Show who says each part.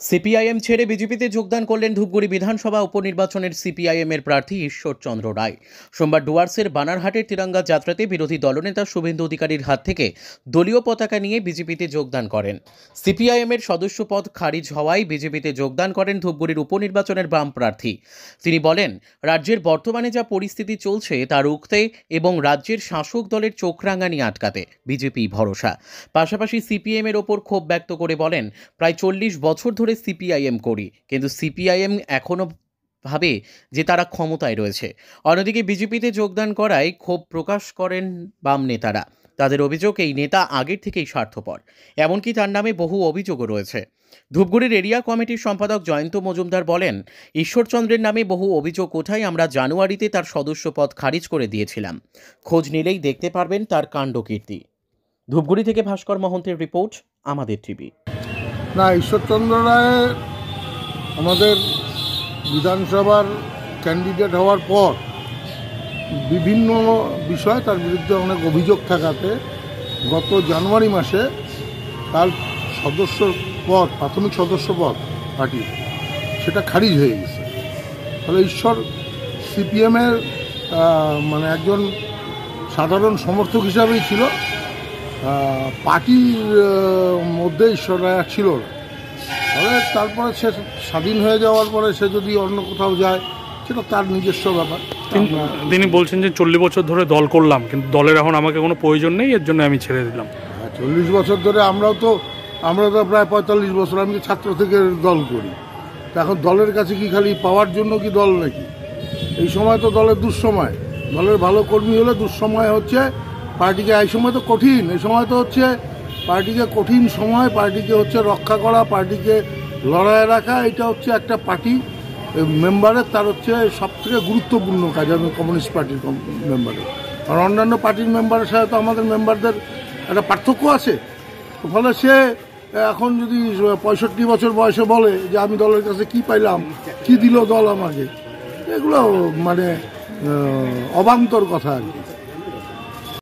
Speaker 1: CPIM ছেড়ে বিজেপিতে যোগদান করলেন ধূপগুড়ি বিধানসভা উপনির্বাচনের সিপিআইএম এর প্রার্থী ঈশ্বরচন্দ্র রায়। সোমবার ডুয়ার্সের বানারহাটের তিরঙ্গা যাত্রাতে বিরোধী দলনেতা শুভেন্দু অধিকারীর হাত থেকে দলীয় পতাকা নিয়ে বিজেপিতে যোগদান করেন। সিপিআইএম এর সদস্য পদ খারিজ হওয়ায় বিজেপিতে যোগদান করেন ধূপগুড়ির উপনির্বাচনের বাম প্রার্থী। তিনি বলেন, রাজ্যের বর্তমানে যা পরিস্থিতি চলছে তা রুখতে এবং রাজ্যের শাসক দলের চোখ রাঙানি আটকাতে বিজেপি ভরসা। পাশাপাশি সিপিএম এর ওপর ক্ষোভ ব্যক্ত করে বলেন, প্রায় 40 বছর ধরে সিপিআইএম করি, কিন্তু সিপিআইএম এখনো ভাবে যে তারা ক্ষমতায় রয়েছে। অন্যদিকে বিজেপিতে যোগদান করায় ক্ষোভ প্রকাশ করেন বাম নেতারা। তাদের অভিযোগ, এই নেতা আগের থেকেই স্বার্থপর, এমনকি তার নামে বহু অভিযোগও রয়েছে। ধূপগুড়ির এরিয়া কমিটির সম্পাদক জয়ন্ত মজুমদার বলেন, ঈশ্বরচন্দ্রের নামে বহু অভিযোগ ওঠায় আমরা জানুয়ারিতে তার সদস্য পদ খারিজ করে দিয়েছিলাম। খোঁজ নিলেই দেখতে পারবেন তার কাণ্ডকীর্তি। ধূপগুড়ি থেকে ভাস্কর মহন্তের রিপোর্ট, আমাদের টিভি।
Speaker 2: না, ঈশ্বরচন্দ্র রায় আমাদের বিধানসভার ক্যান্ডিডেট হওয়ার পর বিভিন্ন বিষয়ে তার বিরুদ্ধে অনেক অভিযোগ থাকাতে গত জানুয়ারি মাসে তার সদস্য পদ, প্রাথমিক সদস্য পদ পার্টির, সেটা খারিজ হয়ে গেছে। ফলে ঈশ্বর সিপিএমের মানে একজন সাধারণ সমর্থক হিসাবেই ছিল, পার্টির মধ্যে ঈশ্বর রায় ছিল না। তবে তারপরে সে স্বাধীন হয়ে যাওয়ার পরে সে যদি অন্য কোথাও যায়, সেটা তার নিজস্ব ব্যাপার।
Speaker 3: তিনি বলছেন যে 40 বছর ধরে দল করলাম, কিন্তু দলের এখন আমাকে কোনো প্রয়োজন নেই, এর জন্য আমি ছেড়ে দিলাম।
Speaker 2: 40 বছর ধরে আমরা তো প্রায় 45 বছর, আমি তো ছাত্র থেকে দল করি। তা এখন দলের কাছে কি খালি পাওয়ার জন্য কি দল নাকি? এই সময় তো দলের দুঃসময়, দলের ভালো কর্মী হলে দুঃসময় হচ্ছে পার্টিকে। এই সময় তো কঠিন, এই সময় তো হচ্ছে পার্টিকে কঠিন সময়, পার্টিকে হচ্ছে রক্ষা করা, পার্টিকে লড়াই রাখা। এটা হচ্ছে একটা পার্টি মেম্বারের, তার হচ্ছে সবথেকে গুরুত্বপূর্ণ কাজ। আমি কমিউনিস্ট পার্টির মেম্বারের, আর অন্যান্য পার্টির মেম্বারের সাথে তো আমাদের মেম্বারদের একটা পার্থক্য আছে। ফলে সে এখন যদি 65 বছর বয়সে বলে যে আমি দলের কাছে কি পাইলাম, কি দিল দল আমাকে, এগুলো মানে অবান্তর কথা আর কি।